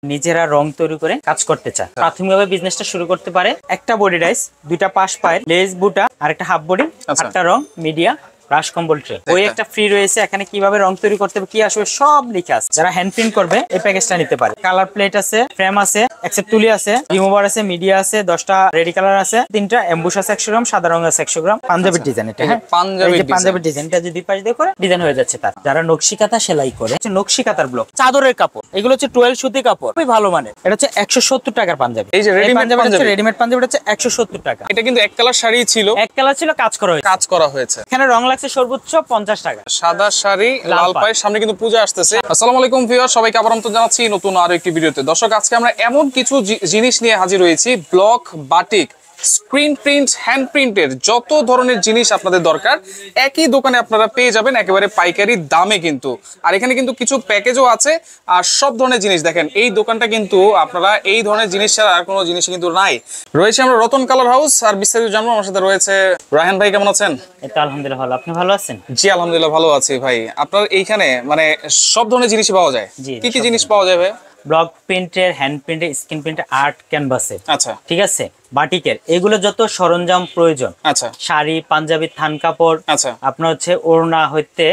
নিজেরা রং তৈরি করে কাজ করতে চায়, প্রাথমিকভাবে বিজনেসটা শুরু করতে পারে। একটা বডি ডাইস, দুইটা পাশ পায়ের লেস বুটা আর একটা হাফ বডি, একটা রং মিডিয়া ব্রাশ কম্বল ট্রে। ওই একটা ফ্রি রয়েছে, এখানে কিভাবে রং তৈরি করতে হবে কি আসবে সব লিখা আছে। যারা হ্যান্ড প্রিন্ট করবে এই প্যাকেজটা নিতে পারে। কালার প্লেট আছে, ফ্রেম আছে, এক্সেপ্ট তুলি আছে, রিমুভার আছে, মিডিয়া আছে, 10টা রেডি কালার আছে, 3টা এমবুশ আছে 100 গ্রাম, সাদা রং আছে 100 গ্রাম। পাঞ্জাবের ডিজাইন এটা, হ্যাঁ পাঞ্জাবের ডিজাইনটা যদি পাশ দিয়ে করে ডিজাইন হয়ে যাচ্ছে তার। যারা নকশি কাঁথা সেলাই করে, নকশি কাঁথার ব্লক চাদরের কাপড়, এগুলো হচ্ছে 12 সুতি কাপড়, খুবই ভালো মানের। এটা হচ্ছে 170 টাকার পাঞ্জাবি। এই যে রেডিমেড পাঞ্জাবি হচ্ছে 170 টাকা। এটা কিন্তু এক কালার শাড়ি ছিল, এক কালার ছিল, কাজ করা হয়েছে। এখানে রং লাগছে সর্বোচ্চ 50 টাকা। সাদা শাড়ি, লাল পায়ের, সামনে কিন্তু পূজা আসতেছে। আসসালামু আলাইকুম ভিউয়ার, সবাইকে আবার আমন্ত্রণ জানাচ্ছি নতুন আরো একটি ভিডিওতে। দর্শক, আজকে আমরা এমন কিছু জিনিস নিয়ে হাজির হয়েছি, block, batik, screen print, hand প্রিন্টের যত ধরনের জিনিস আপনাদের দরকার একই দোকানে আপনারা পেয়ে যাবেন একেবারে পাইকারি দামে কিন্তু। আর এখানে কিন্তু কিছু প্যাকেজও আছে আর সব ধরনের জিনিস। দেখেন এই দোকানটা কিন্তু আপনারা এই ধরনের জিনিস ছাড়া আর কোনো জিনিস কিন্তু নাই। রয়েছে আমরা রতন কালার হাউস, আর বিস্তারিত জানবো আমার সাথে রয়েছে রায়হান ভাই। কেমন আছেন? এটা আলহামদুলিল্লাহ ভালো, আপনি ভালো আছেন? জি আলহামদুলিল্লাহ ভালো আছি ভাই। আপনার এইখানে মানে সব ধরনের জিনিসই পাওয়া যায়? কি কি জিনিস পাওয়া যায় ভাই? ব্লক প্রিন্টের, হ্যান্ড প্রিন্টের, স্ক্রিন প্রিন্টের, আর্ট ক্যানভাসের, আচ্ছা ঠিক আছে, বাটিকের, এগুলো যত সরঞ্জাম প্রয়োজন, আচ্ছা, শাড়ি, পাঞ্জাবি, থান কাপড়, আচ্ছা, আপনার হচ্ছে ওড়না হইতে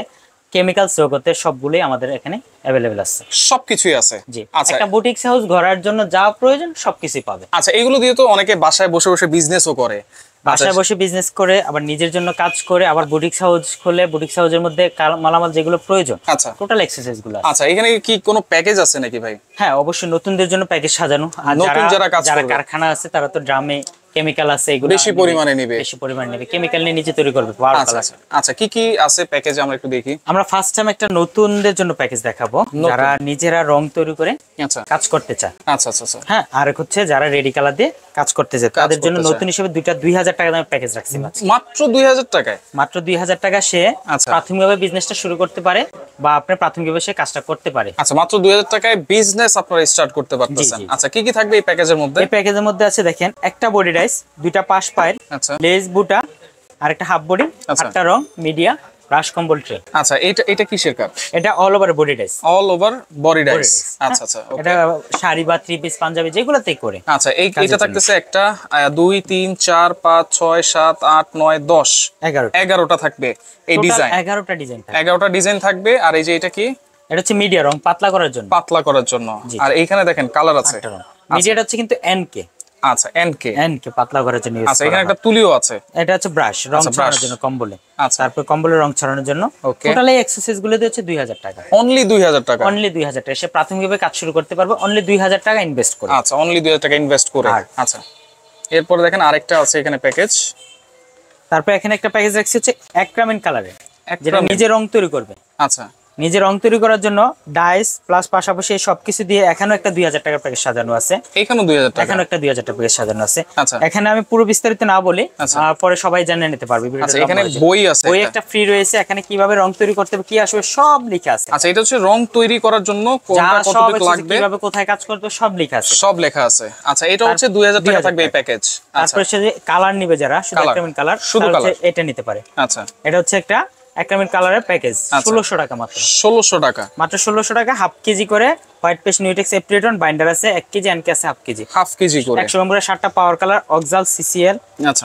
কেমিক্যাল জগতে সবগুলোই আমাদের এখানে অ্যাভেলেবেল আছে। সবকিছুই আছে। জি, আচ্ছা, একটা বুটিক হাউস গড়ার জন্য যা প্রয়োজন সবকিছুই পাবে। আচ্ছা, এগুলো দিয়ে তো অনেকে বাসায় বসে বসে বিজনেসও করে, বাসায় বসে বিজনেস করে, আবার নিজের জন্য কাজ করে, আবার বুটিক হাউস খুলে বুটিক হাউসের মধ্যে মালামাল যেগুলো প্রয়োজন, আচ্ছা, টোটাল এক্সেসরিজ গুলো। আচ্ছা, এখানে কি কোনো প্যাকেজ আছে নাকি ভাই? হ্যাঁ, অবশ্যই নতুনদের জন্য প্যাকেজ সাজানো। আর যারা কারখানা আছে তারা তো ড্রামে কেমিক্যাল আছে, এগুলো বেশি পরিমাণে নেবে, কেমিক্যাল নিয়ে নিজে তৈরি করবে। আচ্ছা, কি কি আছে প্যাকেজে আমরা একটু দেখি। আমরা ফার্স্ট টাইম একটা নতুনদের জন্য প্যাকেজ দেখাবো, যারা নিজেরা রং তৈরি করে কাজ করতে চায়। আচ্ছা আচ্ছা আচ্ছা, হ্যাঁ, আর হচ্ছে যারা রেডি কালার দিয়ে কাজ করতে চায় তাদের জন্য নতুন হিসেবে দুইটা 2000 টাকা দামের প্যাকেজ রাখছি। মাত্র 2000 টাকায়? মাত্র 2000 টাকা সে প্রাথমিকভাবে বিজনেসটা শুরু করতে পারে বা আপনার প্রাথমিকভাবে সে কাজটা করতে পারে। আচ্ছা, মাত্র 2000 টাকায় বিজনেস আপনারা স্টার্ট করতে পারতেছেন। আচ্ছা, কি কি থাকবে এই প্যাকেজের মধ্যে? এই প্যাকেজের মধ্যে আছে দেখেন, একটা বডি ডাইস, দুইটা পাশ পায়ের, আচ্ছা, লেস বুটা আর একটা হাফ বডি, একটা রং মিডিয়া ব্রাশ কম্বল ট্রে। আচ্ছা, এটা কিসের কাট? এটা all over body dice. All over body dice. আচ্ছা আচ্ছা, এটা শাড়ি বা থ্রি পিস পাঞ্জাবি যেগুলোতেই করে। আচ্ছা, এইটা থাকতেছে একটা 2 3 4 5 6 7 8 9 10 11টা থাকবে এই ডিজাইন। 11টা ডিজাইন থাকবে। আর এই যে এটা কি? এটা হচ্ছে মিডিয়া রং পাতলা করার জন্য। আর এইখানে দেখেন কালার আছে। মিডিয়াটা হচ্ছে কিন্তু এনকে। আচ্ছা, এনকে পাতলা করার জন্য। আচ্ছা, এখানে একটা তুলিও আছে। এটা হচ্ছে ব্রাশ রং ছড়ানোর জন্য কম্বলে। আচ্ছা, তারপর কম্বলের রং ছড়ানোর জন্য। টোটাল এই এক্সেসরিজ গুলো হচ্ছে 2000 টাকা। অনলি 2000 টাকা? অনলি 2000 টাকা। সে প্রাথমিকভাবে কাজ শুরু করতে পারবে অনলি 2000 টাকা ইনভেস্ট করে। আচ্ছা, অনলি 2000 টাকা ইনভেস্ট করে। আচ্ছা, এরপর দেখেন আরেকটা আছে এখানে প্যাকেজ। তারপর এখানে একটা প্যাকেজ রাখছি হচ্ছে অ্যাক্রামিন কালারে, যেটা নিজে রং তৈরি করবে। আচ্ছা, নিজে রং তৈরি করার জন্য ডাইস প্লাস পাশাপাশি সবকিছু দিয়ে এখানেও একটা 2000 টাকার প্যাকেজ সাজানো আছে। এখানেও 2000 টাকা? এখানেও একটা 2000 টাকা প্যাকেজ সাজানো আছে। আচ্ছা, এখানে আমি পুরো বিস্তারিত না বলি, পরে সবাই জানিয়ে নিতে পারবে। আচ্ছা, এখানে বই আছে, বই একটা ফ্রি রয়েছে, এখানে কিভাবে রং তৈরি করতে হবে কি আসবে সব লেখা আছে। আচ্ছা, এটা হচ্ছে রং তৈরি করার জন্য কোনটা কতটুকু লাগবে, কিভাবে কোথায় কাজ করতে সব লেখা আছে, সব লেখা আছে। আচ্ছা, এটা হচ্ছে 2000 টাকা থাকবে এই প্যাকেজ। তারপর সে যে কালার নিবে, যারা শুধু অ্যাক্রামিন কালার শুধু এটা নিতে পারে। আচ্ছা, এটা হচ্ছে একটা অ্যাক্রামিন কালারের প্যাকেজ, 1600 টাকা মাত্র। 1600 টাকা? মাত্র 1600 টাকা। হাফ কেজি করে হোয়াইট পেস্ট নিউটেক্স এপ্রিটন বাইন্ডার আছে 1 কেজি, এনকে আছে হাফ কেজি করে। 100 নম্বরের 7টা পাওয়ার কালার, অক্সাল, সিসিএল,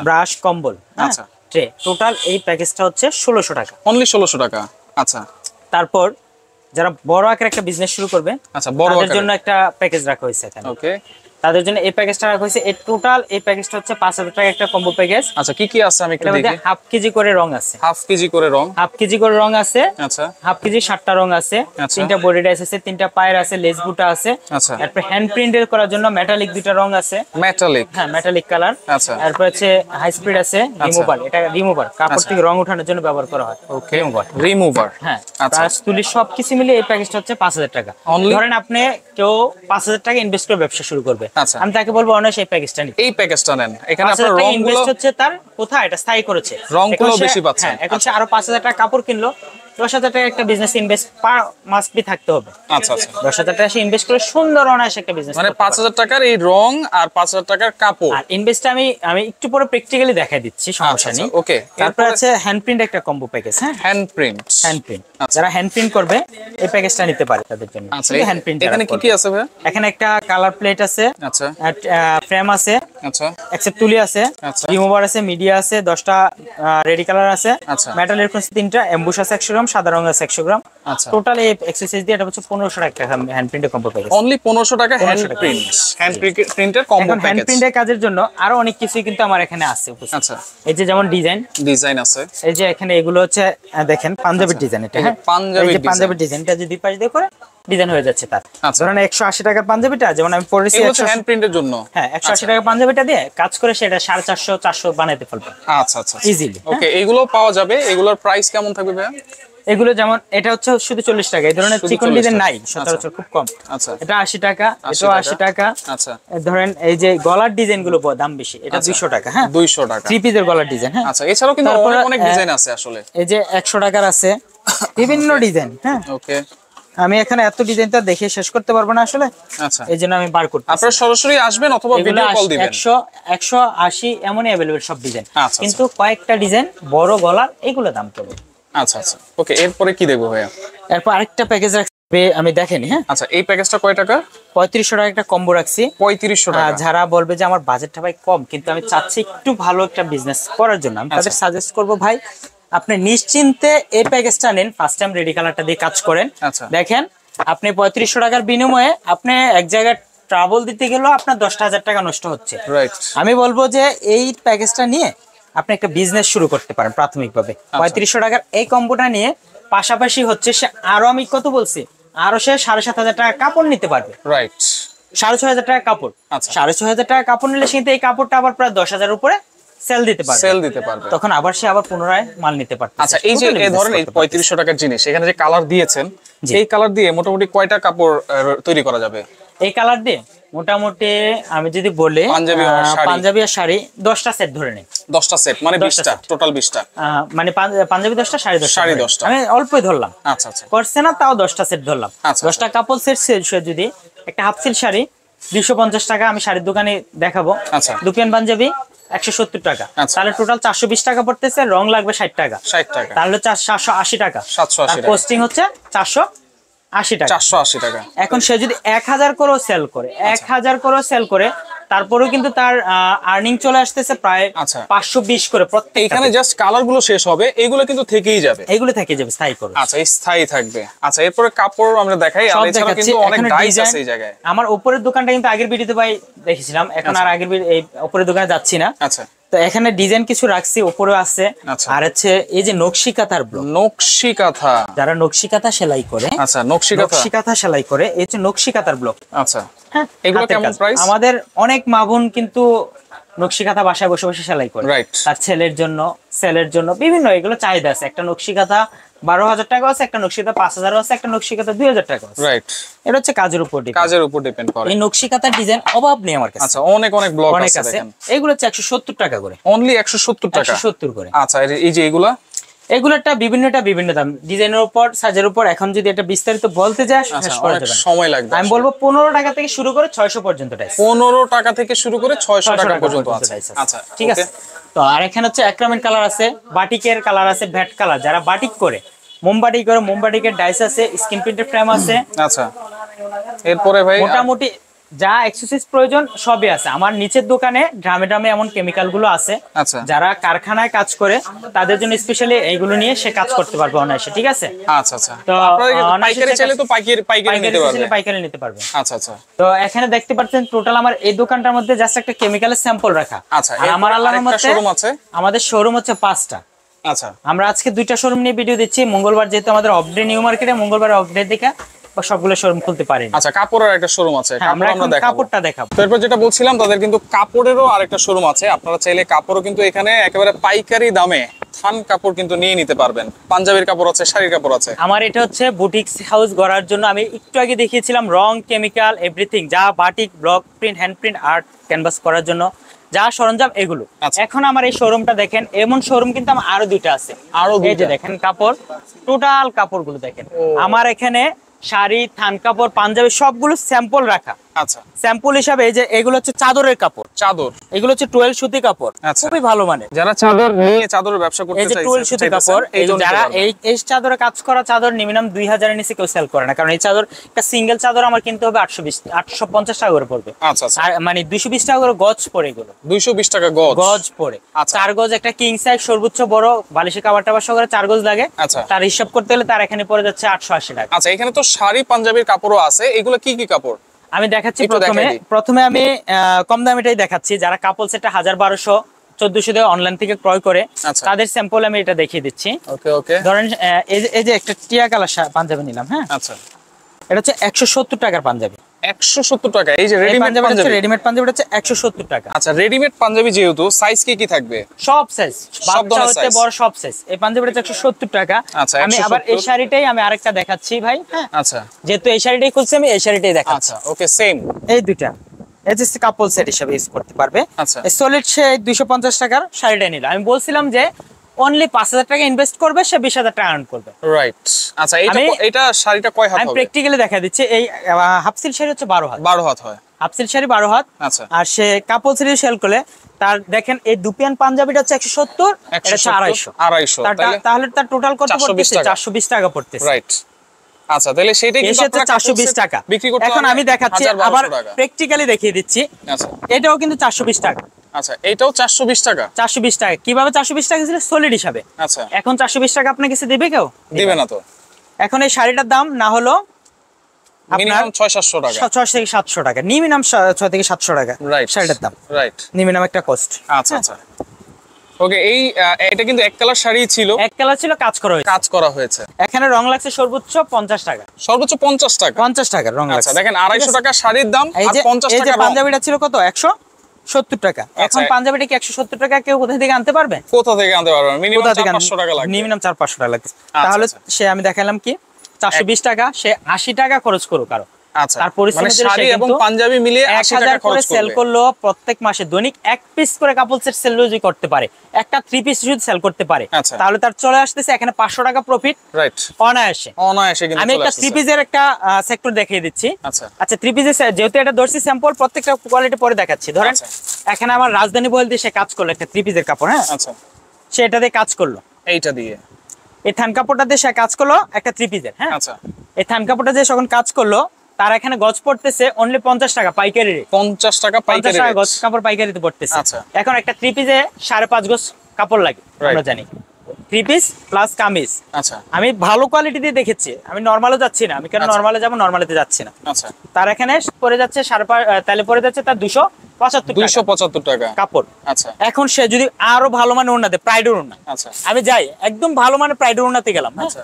ব্রাশ, কম্বল। আচ্ছা, ট্রে। টোটাল এই প্যাকেজটা হচ্ছে 1600 টাকা। অনলি 1600 টাকা। আচ্ছা, তারপর যারা বড় আকারে একটা বিজনেস শুরু করবে, আচ্ছা, বড় আকারের জন্য একটা প্যাকেজ রাখা হয়েছে এখানে। ওকে, তাদের জন্য এই প্যাকেজটা রাখা হয়েছে। এই টোটাল এই প্যাকেজটা হচ্ছে 5000 টাকা একটা কম্বো প্যাকেজ। আচ্ছা, কি কি আছে আমি একটু দেখি। হাফ কেজি করে রং আছে। হাফ কেজি করে রং আছে। আচ্ছা, হাফ কেজি 7টা রং আছে, 3টা বডি ডাইস আছে, 3টা পায়ের আছে, লেস বুটা আছে। আচ্ছা, তারপর হ্যান্ড প্রিন্টের করার জন্য মেটালিক 2টা রং আছে। মেটালিক? হ্যাঁ, মেটালিক কালার। আচ্ছা, তারপর হচ্ছে হাই স্পিড আছে, রিমুভার। এটা রিমুভার, কাপড় থেকে রং ওঠানোর জন্য ব্যবহার করা হয়। ওকে, রিমুভার। হ্যাঁ, আচ্ছা, তুলি সবকিছু মিলে এই প্যাকেজটা হচ্ছে 5000 টাকা। ধরেন আপনি কেউ 5000 টাকা ইনভেস্ট করে ব্যবসা শুরু করবে, আমি তাকে বলবো অনেক এই প্যাকেজটা নিন। এই প্যাকেজটা নেন। এখানে আপনার রংগুলো হচ্ছে তার কোথায় এটা স্থায়ী করেছে, রংগুলো বেশি পাচ্ছেন। এখন সে আরো 5000 টাকা কাপড় কিনলো, 10,000 টাকা একটা বিজনেস ইনভেস্ট মাস্ট বি থাকতে হবে। আচ্ছা আচ্ছা, 10,000 টাকা ইনভেস্ট করে সুন্দর অনায়াসে একটা বিজনেস, মানে 5,000 টাকার এই রং আর 5,000 টাকার কাপড়। আর ইনভেস্টটা আমি একটু পরে প্র্যাকটিক্যালি দেখাই দিচ্ছি, সমস্যা নেই। ওকে, তারপর আছে হ্যান্ড প্রিন্ট একটা কম্বো প্যাকেজ। হ্যাঁ, হ্যান্ড প্রিন্ট। যারা হ্যান্ড প্রিন্ট করবে এই প্যাকেজটা নিতে পারে তাদের জন্য। আচ্ছা, হ্যান্ড প্রিন্ট এখানে কি কি আছে ভাই? এখানে একটা কালার প্লেট আছে, আচ্ছা ফ্রেম আছে, আচ্ছা অ্যাকসেপ্ট তুলি আছে, আচ্ছা। রিমুভার আছে, মিডিয়া আছে, 10টা রেডি কালার আছে, আচ্ছা। মেটাল এরকম 3টা, এমবুশ আছে 100 গ্রাম, সাদা রং আছে 100 গ্রাম। আচ্ছা, টোটাল এই এক্সারসাইজ দিয়ে এটা হচ্ছে 1500 টাকা হ্যান্ড প্রিন্টের কম্বো প্যাকেজ। অনলি 1500 টাকা হ্যান্ড প্রিন্ট, হ্যান্ড প্রিন্টের কম্বো হ্যান্ড প্যাকেজ। প্রিন্টের কাজের জন্য আরো অনেক কিছুই কিন্তু আমার এখানে আছে উপস্থিত। আচ্ছা, এই যে যেমন ডিজাইন আছে, এই যে এখানে এগুলো হচ্ছে দেখেন পাঞ্জাবের ডিজাইন, এটা হ্যাঁ পাঞ্জাবের ডিজাইনটা যদি পাশ দিয়ে করে ডিজাইন হয়ে যাচ্ছে তার। ধরেন 180 টাকার পাঞ্জাবিটা যেমন আমি পরেছি হ্যান্ড প্রিন্টের জন্য, হ্যাঁ 180 টাকার পাঞ্জাবিটা দিয়ে কাজ করে সেটা 450 400 বানাইতে পারবে। আচ্ছা আচ্ছা, ইজিলি। ওকে, এগুলো পাওয়া যাবে। এগুলোর প্রাইস কেমন থাকবে ভাইয়া? এগুলো যেমন এটা হচ্ছে শুধু 40 টাকা, এই ধরনের চিকন ডিজাইন নাই সচরাচর, খুব কম। আচ্ছা, এটা 80 টাকা, এটাও 80 টাকা। আচ্ছা, ধরেন এই যে গলার ডিজাইন গুলো দাম বেশি, এটা 200 টাকা। হ্যাঁ 200 টাকা 3 পিসের গলার ডিজাইন। হ্যাঁ আচ্ছা, এছাড়াও কিন্তু অনেক ডিজাইন আছে আসলে। এই যে 100 টাকার আছে বিভিন্ন ডিজাইন। হ্যাঁ ওকে, আমি এখানে এত ডিজাইনটা দেখে শেষ করতে পারবো না আসলে। আচ্ছা, এই জন্য আমি বার করতে। আপনারা সরাসরি আসবেন অথবা ভিডিও কল দিবেন। 100 180 এমনই अवेलेबल সব ডিজাইন, আচ্ছা, কিন্তু কয়েকটা ডিজাইন বড় গলার এইগুলো দাম কেমন। আচ্ছা আচ্ছা, ওকে, এরপরে কি দেখবো ভাইয়া? এরপর আরেকটা প্যাকেজ রাখবে, আমি দেখেনি। হ্যাঁ আচ্ছা, এই প্যাকেজটা কয় টাকা? 3500 টাকা একটা কম্বো রাখছি। 3500 টাকা। যারা বলবে যে আমার বাজেটটা ভাই কম, কিন্তু আমি চাচ্ছি একটু ভালো একটা বিজনেস করার জন্য, আমি তাদের সাজেস্ট করব ভাই আপনি নিশ্চিন্তে এই প্যাকেজটা নেন। ফার্স্ট টাইম রেডি কালারটা দিয়ে কাজ করেন। আচ্ছা, দেখেন আপনি 3500 টাকার বিনিময়ে আপনি এক জায়গায় ট্রাভেল দিতে গেলেও আপনার 10,000 টাকা নষ্ট হচ্ছে। রাইট। আমি বলবো যে এই প্যাকেজটা নিয়ে আপনি একটা বিজনেস শুরু করতে পারেন প্রাথমিকভাবে। 3500 টাকার এই কম্বোটা নিয়ে পাশাপাশি হচ্ছে সে আরো, আমি কত বলছি, আরো সে 7,500 টাকা কাপড় নিতে পারবে। রাইট, 6,500 টাকা কাপড়। আচ্ছা, 6,500 টাকা কাপড় নিলে কিন্তু এই কাপড়টা আবার প্রায় 10,000 উপরে সেল দিতে পারবে। তখন আবার সে আবার পুনরায় মাল নিতে পারবে। আচ্ছা, এই যে ধরেন এই 3500 টাকার জিনিস, এখানে যে কালার দিয়েছেন, এই কালার দিয়ে মোটামুটি কয়টা কাপড় তৈরি করা যাবে? এই কালার দিয়ে মোটামুটি আমি যদি বলি পাঞ্জাবি আর শাড়ি 10টা সেট ধরে নেই। 10টা সেট মানে 20টা, টোটাল 20টা, মানে পাঞ্জাবি 10টা, শাড়ি 10টা, আমি অল্পই ধরলাম। আচ্ছা আচ্ছা, করছে না তাও 10টা সেট ধরলাম। 10টা কাপড় সেট যদি একটা হাফ সিল্ক শাড়ি 250 টাকা, আমি শাড়ির দোকানে দেখাবো। আচ্ছা, দুপিয়ান পাঞ্জাবি 170 টাকা, তাহলে টোটাল 420 টাকা পড়তেছে। রং লাগবে 60 টাকা, তাহলে 780 টাকা। 780 টাকা, পোস্টিং হচ্ছে 480 টাকা। 480 টাকা। এখন সে যদি 1000 করেও সেল করে, 1000 করেও সেল করে, তারপরেও কিন্তু তার আর্নিং চলে আসতেছে প্রায় 520 করে প্রত্যেক। এখানে জাস্ট কালার গুলো শেষ হবে, এগুলো কিন্তু থেকেই যাবে, এগুলো থেকে যাবে স্থায়ী করে। আচ্ছা, স্থায়ী থাকবে। আচ্ছা, এরপরে কাপড় আমরা দেখাই, আর এছাড়া কিন্তু অনেক ডাইস আছে এই জায়গায়। আমার উপরের দোকানটা কিন্তু আগের ভিডিওতে ভাই দেখেছিলাম, এখন আর আগের এই উপরের দোকানে যাচ্ছি না। আচ্ছা, তো এখানে ডিজাইন কিছু রাখছি, উপরে আছে। আর হচ্ছে এই যে নকশি কাঁথার ব্লক, নকশি কাঁথা, যারা নকশি কাঁথা সেলাই করে। আচ্ছা, নকশি কাঁথা সেলাই করে, এই হচ্ছে নকশি কাঁথার ব্লক। আচ্ছা, এগুলো কেমন প্রাইস? আমাদের অনেক মা বোন কিন্তু নকশি কাঁথা বাসায় বসে বসে সেলাই করে, তার ছেলের জন্য, সেলের জন্য, বিভিন্ন এগুলো চাহিদা আছে। একটা নকশি কাঁথা 12,000 টাকা আছে, একটা নকশি কাঁথা 5,000 আছে, একটা নকশি কাঁথা 2,000 টাকা আছে। রাইট, এটা হচ্ছে কাজের উপর ডিপেন্ড করে। এই নকশি কাঁথার ডিজাইন অভাব নেই আমার কাছে। আচ্ছা, অনেক ব্লক আছে দেখেন। এগুলো হচ্ছে 170 টাকা করে, অনলি 170 টাকা, 170 করে। আচ্ছা, এই যে এগুলোটা বিভিন্ন দাম, ডিজাইনের উপর, সাইজের উপর। এখন যদি এটা বিস্তারিত বলতে যাস সময় লাগবে। আমি বলবো 15 টাকা থেকে শুরু করে 600 পর্যন্ত, 15 টাকা থেকে শুরু করে 600 টাকা পর্যন্ত আছে। আচ্ছা, ঠিক আছে। তো আর এখানে হচ্ছে অ্যাক্রামেন্ট কালার আছে, বাটিকের কালার আছে, ভ্যাট কালার, যারা বাটিক করে, মোমবাটিকের ডাইস আছে, স্ক্রিন প্রিন্টের ফ্রেম আছে। আচ্ছা, এরপরে ভাই মোটামুটি যা এক্সারসাইজ প্রয়োজন সবই আছে আমার নিচের দোকানে। ড্রামে এমন কেমিক্যাল গুলো আছে, যারা কারখানায় কাজ করে তাদের জন্য স্পেশালি এইগুলো নিয়ে সে কাজ করতে পারবে অনায়াসে। ঠিক আছে। আচ্ছা আচ্ছা, তো পাইকারি চাইলে তো পাইকারি নিতে পারবে। আচ্ছা আচ্ছা, তো এখানে দেখতে পাচ্ছেন টোটাল আমার এই দোকানটার মধ্যে জাস্ট একটা কেমিক্যালের স্যাম্পল রাখা। আচ্ছা, আর আমার আল্লাহর মধ্যে শোরুম আছে, আমাদের শোরুম হচ্ছে 5টা। আচ্ছা, আমরা আজকে 2টা শোরুম নিয়ে ভিডিও দিচ্ছি। মঙ্গলবার যেহেতু আমাদের অফ ডে নিউ মার্কেটে, মঙ্গলবার অফ ডে দেখে সবগুলো শোরুম খুলতে পারি। আচ্ছা, কাপড়ের একটা শোরুম আছে, আমরা কাপড়টা দেখাবো। তারপর যেটা বলছিলাম, তাদের কিন্তু কাপড়েরও আরেকটা শোরুম আছে। আপনারা চাইলে কাপড়ও কিন্তু এখানে একেবারে পাইকারি দামে থান কাপড় কিন্তু নিয়ে নিতে পারবেন। পাঞ্জাবির কাপড় আছে, শাড়ির কাপড় আছে। আমার এটা হচ্ছে বুটিক্স হাউস গড়ার জন্য আমি একটু আগে দেখিয়েছিলাম রং, কেমিক্যাল, এভরিথিং, যা batik, block print, hand print, art, canvas করার জন্য যা সরঞ্জাম এগুলো। এখন আমার এই শোরুমটা দেখেন, এমন শোরুম কিন্তু আমার আরো দুইটা আছে। এই যে দেখেন কাপড়, টোটাল কাপড়গুলো দেখেন আমার এখানে, শাড়ি, থান কাপড়, পাঞ্জাবি সবগুলো স্যাম্পল রাখা। আচ্ছা, স্যাম্পল হিসাবে এই যে এগুলো হচ্ছে চাদরের কাপড়, চাদর, এগুলো হচ্ছে 12 সুতি কাপড়, খুবই ভালো মানে। যারা চাদর নিয়ে চাদরের ব্যবসা করতে চাইছে, এই যে 12 সুতি কাপড়, এই যারা এই চাদরে কাজ করা চাদর মিনিমাম 2000 এর নিচে কেউ সেল করে না, কারণ এই চাদর একটা সিঙ্গেল চাদর আমার কিনতে হবে 850 টাকা করে পড়বে। আচ্ছা আচ্ছা, আর মানে 220 টাকা করে গজ পড়ে, এগুলো 220 টাকা গজ, গজ পড়ে। 4 গজ একটা কিং সাইজ সর্বোচ্চ বড় বালিশের কভার টাভার সহ 4 গজ লাগে। আচ্ছা, তার হিসাব করতে হলে তার এখানে পড়ে যাচ্ছে 880 টাকা। আচ্ছা, এখানে তো শাড়ি পাঞ্জাবির কাপড়ও আছে, এগুলো কি কি কাপড় আমি দেখাচ্ছি। প্রথমে আমি কম দামিটাই দেখাচ্ছি, যারা কাপল সেটটা 1200 1400 দিয়ে অনলাইন থেকে ক্রয় করে তাদের স্যাম্পল আমি এটা দেখিয়ে দিচ্ছি। ওকে ওকে, ধরেন এই যে একটা টিয়া কালার পাঞ্জাবি নিলাম, হ্যাঁ। আচ্ছা, এটা হচ্ছে 170 টাকার পাঞ্জাবি। 170 টাকা। এই যে রেডিমেড পাঞ্জাবি, রেডিমেড পাঞ্জাবিটা হচ্ছে 170 টাকা। আচ্ছা, রেডিমেড পাঞ্জাবি যেহেতু সাইজ কি থাকবে? সব সাইজ, বাচ্চা হতে বড় সব সাইজ। এই পাঞ্জাবিটা 170 টাকা। আমি আবার এই শাড়িটাই আমি আরেকটা দেখাচ্ছি ভাই, হ্যাঁ। আচ্ছা, যেহেতু এই শাড়িটাই খুলছি আমি এই শাড়িটাই দেখাচ্ছি। আচ্ছা, ওকে, সেম এই দুইটা এই যে কাপল সেট হিসেবে ইউজ করতে পারবে। আচ্ছা, এই সলিড সে 250 টাকার শাড়িটা নিল। আমি বলছিলাম যে অনলি 5000 টাকা ইনভেস্ট করবে, সে 20000 টাকা আর্ন করবে, রাইট। আচ্ছা, এটা শাড়িটা কয় হাত হবে? আমি প্র্যাকটিক্যালি দেখা দিচ্ছি। এই হাফ সিল্ক শাড়ি হচ্ছে 12 হাত। 12 হাত হয় হাফ সিল্ক শাড়ি, 12 হাত। আচ্ছা, আর সে কাপল সেট সেল করলে তার দেখেন এই দুপিয়ান পাঞ্জাবিটা হচ্ছে 170, এটা হচ্ছে 250। তাহলে তার টোটাল কত পড়তেছে? 420 টাকা পড়তেছে, রাইট। আচ্ছা, তাহলে সেটা কিন্তু আপনারা 420 টাকা বিক্রি করতে। এখন আমি দেখাচ্ছি, আবার প্র্যাকটিক্যালি দেখিয়ে দিচ্ছি। আচ্ছা, এটাও কিন্তু 420 টাকা। আচ্ছা, এটাও 420 টাকা। 420 টাকা কিভাবে 420 টাকা ছিল? সলিড হিসাবে। আচ্ছা, এখন 420 টাকা আপনাকে কাছে দিবে কেউ? দিবে না তো। এখন এই শাড়িটার দাম না হলো মিনিমাম 600-700 টাকা, 600 থেকে 700 টাকা, মিনিমাম 6 থেকে 700 টাকা শাড়িটার দাম, রাইট, মিনিমাম একটা কস্ট। আচ্ছা আচ্ছা, ওকে। এটা কিন্তু এক কালার শাড়ি ছিল, এক কালার ছিল, কাজ করা হয়েছে। এখানে রং লাগছে সর্বোচ্চ 50 টাকা, সর্বোচ্চ 50 টাকা, 50 টাকা রং লাগছে। আচ্ছা, দেখেন 250 টাকা শাড়ির দাম আর 50 টাকা রং। পাঞ্জাবিটা ছিল কত? 170 টাকা। এখন পাঞ্জাবিটা কি 170 টাকা কেউ কোথা থেকে আনতে পারবে? কোথা থেকে আনতে পারবে? মিনিমাম 400 টাকা লাগবে, মিনিমাম 400-500 টাকা লাগবে। তাহলে সে আমি দেখালাম কি 420 টাকা, সে 80 টাকা খরচ করুক কারো। আচ্ছা, তার পরিশ্রম শাড়ি এবং পাঞ্জাবি মিলিয়ে 80 টাকা খরচ করে সেল করলো। প্রত্যেক মাসে দৈনিক এক পিস করে কাপল সেট সেল যদি করতে পারে, একটা 3 পিস যদি সেল করতে পারে, তাহলে তার চলে আসতেছে এখানে 500 টাকা প্রফিট, রাইট, অনায়াসে কিন্তু। আমি একটা 3 পিসের একটা সেক্টর দেখিয়ে দিচ্ছি। আচ্ছা, 3 পিসের যেহেতু এটা দর্শি স্যাম্পল, প্রত্যেকটা কোয়ালিটি পরে দেখাচ্ছি। ধরেন এখানে আমার রাজধানী বল দিয়ে সে কাজ করলো একটা 3 পিসের কাপড়, হ্যাঁ। আচ্ছা, সে এটা দিয়ে কাজ করলো, এইটা দিয়ে এই থান কাপড়টা দিয়ে সে কাজ করলো একটা 3 পিসের, হ্যাঁ। আচ্ছা, এই থান কাপড়টা দিয়ে যখন কাজ করলো, তার এখানে গজ পড়তেছে অনলি 50 টাকা পাইকারি রেট। 50 টাকা পাইকারি রেট, গজ কাপড় পাইকারিতে পড়তেছে। আচ্ছা, এখন একটা 3 পিসে 5.5 গজ কাপড় লাগে, আমরা জানি 3 পিস প্লাস কামিজ। আচ্ছা, আমি ভালো কোয়ালিটি দিয়ে দেখেছি, আমি নরমালও যাচ্ছি না। আমি কেন নরমালে যাব? নরমালেতে যাচ্ছি না। আচ্ছা, তার এখানে পড়ে যাচ্ছে 5.5, তাহলে পড়ে যাচ্ছে তার 275 টাকা কাপড়। আচ্ছা, এখন সে যদি আরো ভালো মানে ওড়না দেয়, প্রাইডের ওড়না। আচ্ছা, আমি যাই একদম ভালো মানে প্রাইডের ওড়নাতে গেলাম। আচ্ছা,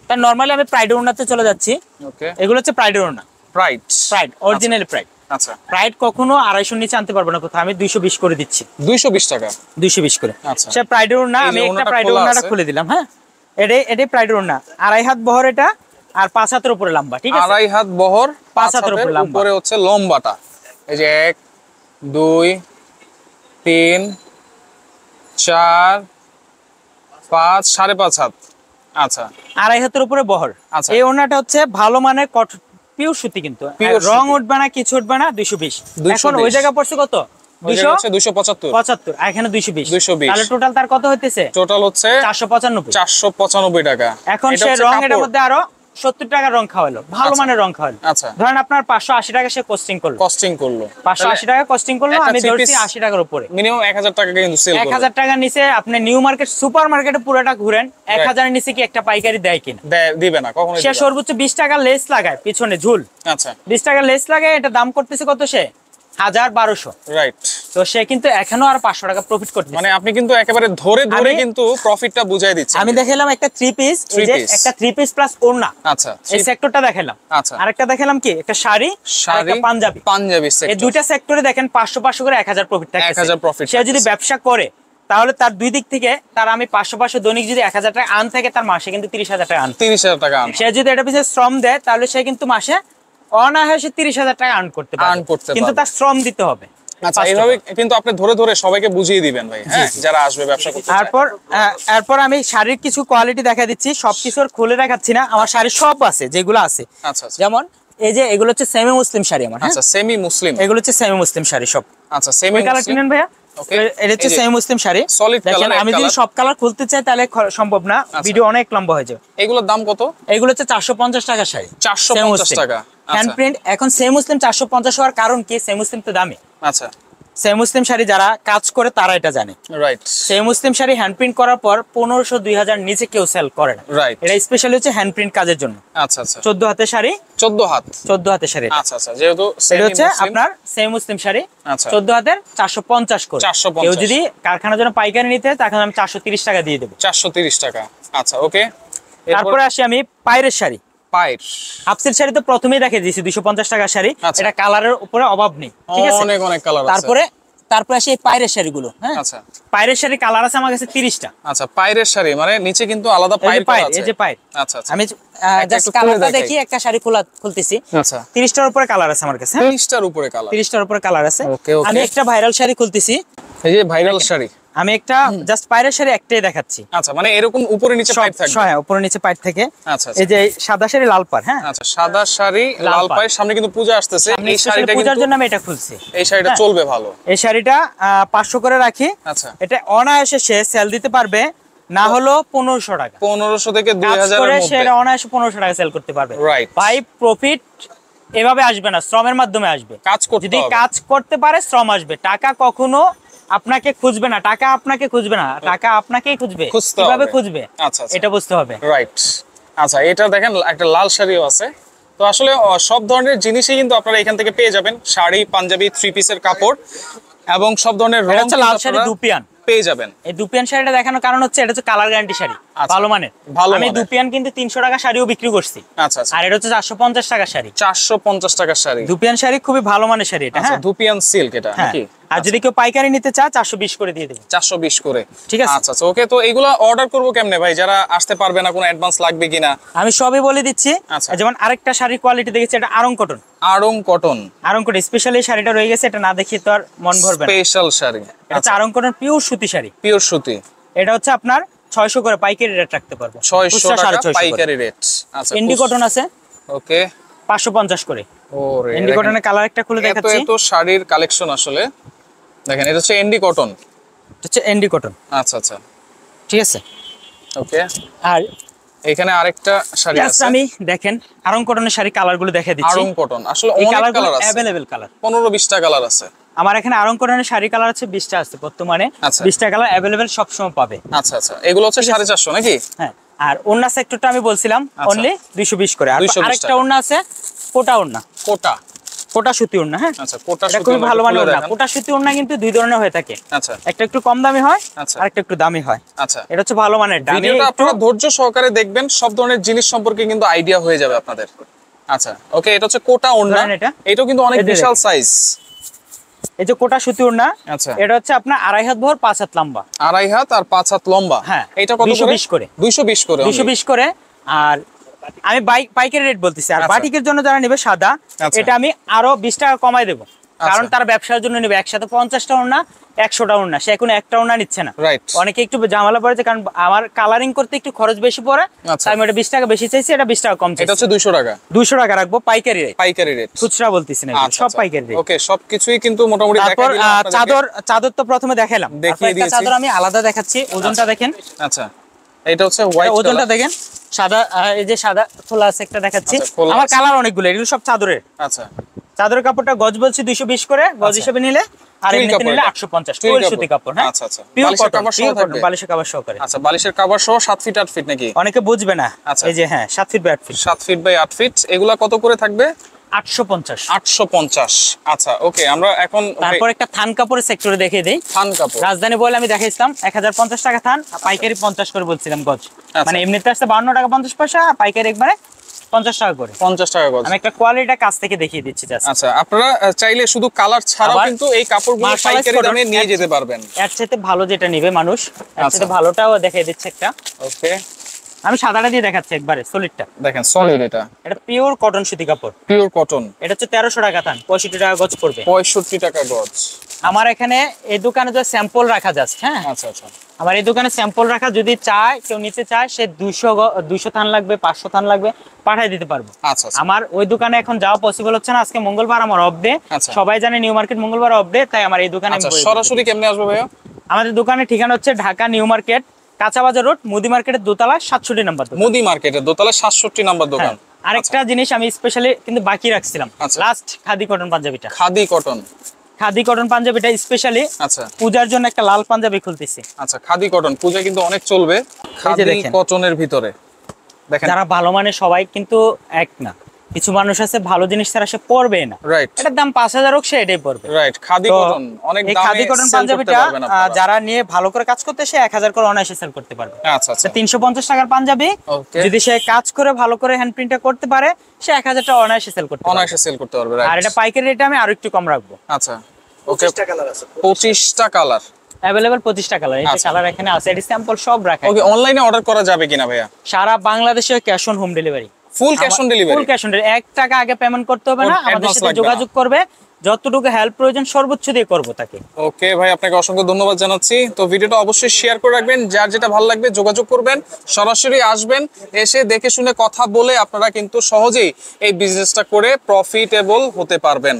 তার নরমালি আমি প্রাইডের ওড়নাতে চলে যাচ্ছি। ওকে, এগুলো হচ্ছে প্রাইডের ওড়না, প্রাইড অরিজিনাল প্রাইড। আচ্ছা, প্রাইড কখনো 250 নিচে আনতে পারবো না কোথাও। আমি 220 করে দিচ্ছি, 220 টাকা, 220 করে। আচ্ছা, সে প্রাইডের ওড়না। আমি একটা প্রাইডের ওড়নাটা খুলে দিলাম, হ্যাঁ। এটাই প্রাইডের ওড়না, 2.5 হাত বহর এটা, আর 5 হাতের উপরে লম্বা, ঠিক আছে। 2.5 হাত বহর, 5 হাতের উপরে হচ্ছে লম্বাটা। এই যে 1 2 3 4 5 5.5 হাত। আচ্ছা, 2.5 হাতের উপরে বহর। এই ওড়নাটা হচ্ছে ভালো মানের পিওর সুতি, কিন্তু রং উঠবে না, কিছু উঠবে না। 220। এখন ওই জায়গা পড়ছে কত? 275, এখানে 220। তাহলে টোটাল তার কত হইতেছে? টোটাল হচ্ছে 495 টাকা। এখন সে রং এর মধ্যে আরো 70 টাকা রং খাওয়ালো, ভালো মানের রং খাওয়ালো। আচ্ছা, ধরেন আপনার 580 টাকা সে কস্টিং করলো, 580 টাকা কস্টিং করলো। আমি ধরছি 80 টাকার উপরে, মিনিমাম 1000 টাকা কিন্তু সেল করবে। 1000 টাকার নিচে আপনি নিউ মার্কেট সুপার মার্কেটে পুরোটা ঘুরেন, 1000 এর নিচে কি একটা পাইকারি দেয় কিনা? দিবে না কখনো। সে সর্বোচ্চ 20 টাকা লেস লাগায় পিছনে ঝুল। আচ্ছা, 20 টাকা লেস লাগায়, এটা দাম করতেছে কত? সে 1200, রাইট। তো সে কিন্তু এখনো আর 500 টাকা প্রফিট করতেছে। মানে আপনি কিন্তু একেবারে ধরে কিন্তু প্রফিটটা বুঝাই দিচ্ছেন। আমি দেখালাম একটা 3 পিস, এই যে একটা 3 পিস প্লাস ওড়না। আচ্ছা, এই সেক্টরটা দেখালাম। আচ্ছা, আরেকটা দেখালাম কি একটা শাড়ি আর একটা পাঞ্জাবি সেক্টর। এই দুইটা সেক্টরে দেখেন 500 করে 1000 প্রফিট থাকে। 1000 প্রফিট। সে যদি ব্যবসা করে তাহলে তার দুই দিক থেকে তার আমি 500 দৈনিক যদি 1000 টাকা আন থাকে, তার মাসে কিন্তু 30,000 টাকা আন। 30,000 টাকা আন। সে যদি এটা পিছনে শ্রম দেয়, তাহলে সে কিন্তু মাসে অনায়াসে 30,000 টাকা আর্ন করতে পারবে, কিন্তু তার শ্রম দিতে হবে। আচ্ছা, এইভাবে কিন্তু আপনি ধরে ধরে সবাইকে বুঝিয়ে দিবেন ভাই, হ্যাঁ, যারা আসবে ব্যবসা করতে চায়। এরপর আমি শাড়ির কিছু কোয়ালিটি দেখা দিচ্ছি, সবকিছু আর খুলে দেখাচ্ছি না, আমার শাড়ির সব আছে যেগুলো আছে। আচ্ছা আচ্ছা, যেমন এই যে এগুলো হচ্ছে সেমি মুসলিম শাড়ি আমার। আচ্ছা, সেমি মুসলিম, এগুলো হচ্ছে সেমি মুসলিম শাড়ি সব। আচ্ছা, সেমি কালার কিনেন ভাইয়া। ওকে, এটা হচ্ছে সেমি মুসলিম শাড়ি, সলিড কালার। আমি যদি সব কালার খুলতে চাই তাহলে সম্ভব না, ভিডিও অনেক লম্বা হয়ে যাবে। এগুলোর দাম কত? এগুলো হচ্ছে 450 টাকা শাড়ি। 450 টাকা। Hand print. এখন সেমি মুসলিম 450 হওয়ার কারণ কি? সেমি মুসলিম তো দামি। আচ্ছা, সেমি মুসলিম শাড়ি যারা কাজ করে তারা এটা জানে। রাইট। সেমি মুসলিম শাড়ি হ্যান্ড প্রিন্ট করার পর 1500 2000 নিচে কেউ সেল করে না। রাইট। এটা স্পেশালি হচ্ছে হ্যান্ড প্রিন্ট কাজের জন্য। আচ্ছা আচ্ছা, 14 হাতের শাড়ি। 14 হাত, 14 হাতের শাড়ি। আচ্ছা আচ্ছা, যেহেতু এটা হচ্ছে আপনার সেমি মুসলিম শাড়ি। আচ্ছা, 14 হাতের 450 করে। 450। কেউ যদি কারখানার জন্য পাইকারি নিতে হয় তাহলে আমি 430 টাকা দিয়ে দেব। 430 টাকা। আচ্ছা, ওকে। তারপরে আসি আমি পাইরের শাড়ি। পাইর হাফসিল শাড়ি তো প্রথমেই দেখিয়ে দিয়েছি, 250 টাকা শাড়ি। এটা কালারের উপরে অভাব নেই, ঠিক আছে? অনেক অনেক কালার আছে। তারপরে আসি এই পাইরের শাড়িগুলো। হ্যাঁ, আচ্ছা, পাইরের শাড়ি কালার আছে আমার কাছে 30টা। আচ্ছা, পাইরের শাড়ি মানে নিচে কিন্তু আলাদা পাইর করা আছে। এই যে পাইর। আচ্ছা আচ্ছা, আমি জাস্ট কালারটা দেখি, একটা শাড়ি খুলতেছি। আচ্ছা, 30টার উপরে কালার আছে আমার কাছে। 30টার উপরে কালার, 30টার উপরে কালার আছে। ওকে ওকে। আমি একটা ভাইরাল শাড়ি খুলতেছি, এই যে ভাইরাল শাড়ি। আমি একটা জাস্ট পাইরের শাড়ি একটাই দেখাচ্ছি। আচ্ছা, মানে এরকম উপরে নিচে পাইর থাকবে। হ্যাঁ, উপরে নিচে পাইর থেকে। আচ্ছা, এই যে সাদা শাড়ি লাল পাড়। হ্যাঁ, আচ্ছা, সাদা শাড়ি লাল পাড়। সামনে কিন্তু পূজা আসতেছে, এই শাড়িটা পূজার কিন্তু জন্য আমি এটা খুলছি। এই শাড়িটা চলবে ভালো। এই শাড়িটা 500 করে রাখি। আচ্ছা, এটা অনায়াসে সে সেল দিতে পারবে, না হলো 1500 টাকা। 1500 থেকে কাজ 2000 করে এর সে মধ্যে অনায়াসে 1500 টাকা সেল করতে পারবে। রাইট। ভাই প্রফিট এভাবে আসবে না, শ্রমের মাধ্যমে আসবে। কাজ করতে যদি হবে। কাজ করতে পারে শ্রম আসবে। টাকা কখনো আপনাকে খুঁজবে না, টাকা আপনাকে খুঁজবে না, টাকা আপনাকেই খুঁজবে। খুঁজতে কিভাবে হবে। খুঁজবে আচ্ছা আচ্ছা, এটা বুঝতে হবে। রাইট। আচ্ছা, এটা দেখেন একটা লাল শাড়িও আছে। তো আসলে সব ধরনের জিনিসই কিন্তু আপনারা এখান থেকে পেয়ে যাবেন, শাড়ি, পাঞ্জাবি, 3 পিসের কাপড় এবং সব ধরনের রং। এটা হচ্ছে লাল শাড়ি দুপিয়ান পেয়ে যাবেন। এই দুপিয়ান শাড়িটা দেখানোর কারণ হচ্ছে এটা হচ্ছে কালার গ্যারান্টি শাড়ি, ভালো মানের। আমি দুপিয়ান কিন্তু 300 টাকা শাড়িও বিক্রি করছি। আচ্ছা আচ্ছা, আর এটা হচ্ছে 450 টাকা শাড়ি। 450 টাকার শাড়ি। দুপিয়ান শাড়ি খুবই ভালো মানের শাড়ি এটা। হ্যাঁ, দুপিয়ান সিল্ক এটা নাকি? আর যদি কেউ পাইকারি নিতে চায় 420 করে দিয়ে দেব। 420 করে, ঠিক আছে? আচ্ছা আচ্ছা, ওকে। তো এগুলা অর্ডার করব কেমনে ভাই? যারা আসতে পারবে না, কোনো অ্যাডভান্স লাগবে কিনা? আমি সবই বলে দিচ্ছি। আচ্ছা। যেমন আরেকটা শাড়ির কোয়ালিটি দেখেছি, এটা আরং কটন। আড়ং কটন। আরং কটন স্পেশালি শাড়িটা রয়ে গেছে, এটা না দেখিয়ে তো আর মন ভরবে না। স্পেশাল শাড়ি। এটা হচ্ছে আরং কটন পিওর সুতি শাড়ি। পিওর সুতি। এটা হচ্ছে আপনার 600 করে পাইকারি রেট রাখতে পারবো। 600 টাকা পাইকারি রেট। আচ্ছা, ইন্ডি কটন আছে, ওকে, 550 করে। ওরে, ইন্ডি কটনের কালার একটা খুলে দেখাচ্ছি। এত শাড়ির কালেকশন আসলে দেখেন। এটা হচ্ছে এন্ডি কটন। এটা হচ্ছে এন্ডি কটন। আচ্ছা আচ্ছা, ঠিক আছে, ওকে। আর এখানে আরেকটা শাড়ি আছে। আমি দেখেন আরং কটনের শাড়ি কালারগুলো দেখিয়ে দিচ্ছি। আড়ং কটন আসলে এই অনেক কালারগুলো কালার আছে, अवेलेबल কালার 15-20টা কালার আছে। আমার এখানে আরং কটনের শাড়ি কালার আছে 20টা আছে বর্তমানে। আচ্ছা। 20টা কালার अवेलेबल সব সময় পাবে। আচ্ছা আচ্ছা, এগুলো হচ্ছে 450 নাকি? হ্যাঁ, আর ওন্না সেক্টরটা আমি বলছিলাম অনলি 220 করে। আর 220 আরেকটা টাকা। ওন্না আছে কোটা ওন্না। কোটা সুতি ওন্না। হ্যাঁ, আচ্ছা, কোটা এটা সুতি খুব ভালো মানের ওন্না। দেখেন। কোটা সুতি ওন্না কিন্তু দুই ধরনের হয়ে থাকে। আচ্ছা একটা একটু কম দামি হয়, আচ্ছা। আর একটা একটু দামি হয়। আচ্ছা, এটা হচ্ছে ভালো মানের। দামি ভিডিওটা আপনারা ধৈর্য সহকারে দেখবেন, সব ধরনের জিনিস সম্পর্কে কিন্তু আইডিয়া হয়ে যাবে আপনাদের। আচ্ছা, ওকে। এটা হচ্ছে কোটা ওন্না। এটাও কিন্তু অনেক বিশাল সাইজ। এই যে কোটা সুতি ওন্না, আচ্ছা, এটা হচ্ছে আপনার 2.5 হাত বহর 5 হাত লম্বা। 2.5 হাত আর 5 হাত লম্বা। হ্যাঁ, এটা কত করে? 220 করে। 220 করে। 220 করে। আর আমি পাইকারি রেট বলতেছি। আর আচ্ছা। বাটিকের জন্য যারা নেবে সাদা, আচ্ছা। এটা আমি আরো 20 টাকা কমাই দেবো। কারণ তার ব্যবসার জন্য নেবে। একসাথে 50টা ওন্না, 100টা ওন্না, সে এখন একটা ওন্না নিচ্ছে না। রাইট। অনেকে একটু ঝামেলা পড়েছে, কারণ আমার কালারিং করতে একটু খরচ বেশি পড়ে। আচ্ছা। তাই আমি এটা 20 টাকা বেশি চাইছি, এটা 20 টাকা কম চাইছি। এটা হচ্ছে 200 টাকা। 200 টাকা রাখবো পাইকারি রেট। পাইকারি রেট, খুচরা বলতেছি না, সব পাইকারি রেট। ওকে, সবকিছুই কিন্তু মোটামুটি তারপর দেখাই দিলাম আপনাদেরকে। চাদর তো প্রথমে দেখালাম, দেখিয়ে একটা দিয়েছি। চাদর আমি আলাদা দেখাচ্ছি। ওজনটা দেখেন। আচ্ছা, এটা হচ্ছে হোয়াইট কালার। ওজনটা দেখেন সাদা। এই যে সাদা খোলা আছে একটা দেখাচ্ছি। আচ্ছা, খোলা আমার আছে। কালার অনেকগুলো, এগুলো সব চাদরের। আচ্ছা, চাদরের কাপড়টা গজ বলছি 220 করে গজ হিসেবে নিলে, আর টুইল এমনিতে কাপড় নিলে এটা। 850। টুইল টুইল সুতি কাপড়। হ্যাঁ, আচ্ছা আচ্ছা, পিওর বালিশের কটন, কভার সহ থাকবে? বালিশের কভার সহকারে। আচ্ছা, বালিশের কভার সহ 7 ফিট 8 ফিট নাকি? অনেকে বুঝবে না। আচ্ছা। এই যে হ্যাঁ, 7 feet by 8 feet. 7 feet by 8 feet. এগুলা কত করে থাকবে? 850। 850। আচ্ছা, ওকে। আমরা এখন তারপর একটা থান কাপড়ের সেক্টরে দেখিয়ে দেই। থান কাপড়। রাজধানী বলে আমি দেখাইছিলাম 1050 টাকা থান, পাইকারি 50 করে বলছিলাম গজ। মানে এমনিতে আসছে 52 টাকা 50 পয়সা, পাইকারি একবারে 50 টাকা করে। 50 টাকা গজ। আমি একটা কোয়ালিটিটা কাছ থেকে দেখিয়ে দিচ্ছি জাস্ট। আচ্ছা, আপনারা চাইলে শুধু কালার ছাড়াও আবার কিন্তু এই কাপড়গুলো মার্শালাইজ পাইকারি কটন, দামে নিয়ে যেতে পারবেন। এর চাইতে ভালো যেটা নেবে মানুষ, এর আচ্ছা। চাইতে ভালোটাও দেখিয়ে দিচ্ছে একটা। ওকে, আমি সাদাটা দিয়ে দেখাচ্ছি একবারে সলিডটা। দেখেন সলিড, এটা পিওর কটন সুতি কাপড়, পিওর কটন। এটা হচ্ছে 1300 টাকা থান, 65 টাকা গজ পড়বে। 65 টাকা গজ। আমার এখানে এই দোকানে যে স্যাম্পল রাখা যাচ্ছে, হ্যাঁ আচ্ছা আচ্ছা, আমার এই দোকানে স্যাম্পল রাখা, যদি চায় কেউ নিতে চায় সে 200 থান লাগবে, 500 থান লাগবে, পাঠিয়ে দিতে পারবো। আচ্ছা আচ্ছা, আমার ওই দোকানে এখন যাওয়া পসিবল হচ্ছে না, আজকে মঙ্গলবার আমার অফ ডে। আচ্ছা। সবাই জানে নিউ মার্কেট মঙ্গলবার অফ ডে, তাই আমার এই দোকানে আচ্ছা সরাসরি কেমনে আসবে ভাইয়া? আমাদের দোকানের ঠিকানা হচ্ছে ঢাকা নিউ মার্কেট, কাঁচা বাজার রোড, মুদি মার্কেটের দোতলা 67 নাম্বার দোকান। মুদি মার্কেটের দোতলা 67 নাম্বার দোকান। আরেকটা জিনিস আমি স্পেশালি কিন্তু বাকি রাখছিলাম, আচ্ছা। লাস্ট খাদি কটন পাঞ্জাবিটা। খাদি কটন, খাদি কটন পাঞ্জাবিটা স্পেশালি আচ্ছা পূজার জন্য একটা লাল পাঞ্জাবি খুলতেছি। আচ্ছা, খাদি কটন পূজা কিন্তু অনেক চলবে। খাদি দেখেন। কটনের ভিতরে দেখেন, যারা ভালো মানে সবাই কিন্তু এক না, কিছু মানুষ আছে ভালো জিনিস ছাড়া সে পরবে না। রাইট এটার দাম 5000 হোক সে এটাই পরবে। রাইট, খাদি তো কটন অনেক এই দামে খাদি কটন sell করতে পাঞ্জাবিটা পারবেন আপনারা। যারা নিয়ে ভালো করে কাজ করতে সে 1000 করে অনায়াসে সেল করতে পারবে। আচ্ছা আচ্ছা, 350 টাকার পাঞ্জাবি Okay. যদি সে কাজ করে ভালো করে হ্যান্ড প্রিন্টটা করতে পারে সে 1000 টাকা অনায়াসে সেল করতে পারবে। অনায়াসে সেল করতে পারবে। আর রাইট, এটা পাইকারি রেটে আমি আরো একটু কম রাখবো। আচ্ছা ওকে, 25টা কালার अवेलेबल 25টা কালার, এই যে আচ্ছা। কালার এখানে আছে, এটি স্যাম্পল সব রাখা ওকে। অনলাইনে অর্ডার করা যাবে কিনা ভাইয়া? সারা বাংলাদেশে cash on home delivery, full cash on delivery? Full cash on delivery, 1 টাকা আগে পেমেন্ট করতে হবে না, আমাদের advance সাথে লাগবে যোগাযোগ করবে, যতটুকু হেল্প প্রয়োজন সর্বোচ্চ দিয়ে করব তাকে। ওকে ভাই, আপনাকে অসংখ্য ধন্যবাদ জানাচ্ছি। তো ভিডিওটা অবশ্যই শেয়ার করে রাখবেন, যার যেটা ভালো লাগবে যোগাযোগ করবেন, সরাসরি আসবেন, এসে দেখে শুনে কথা বলে আপনারা কিন্তু সহজেই এই বিজনেসটা করে প্রফিটেবল হতে পারবেন।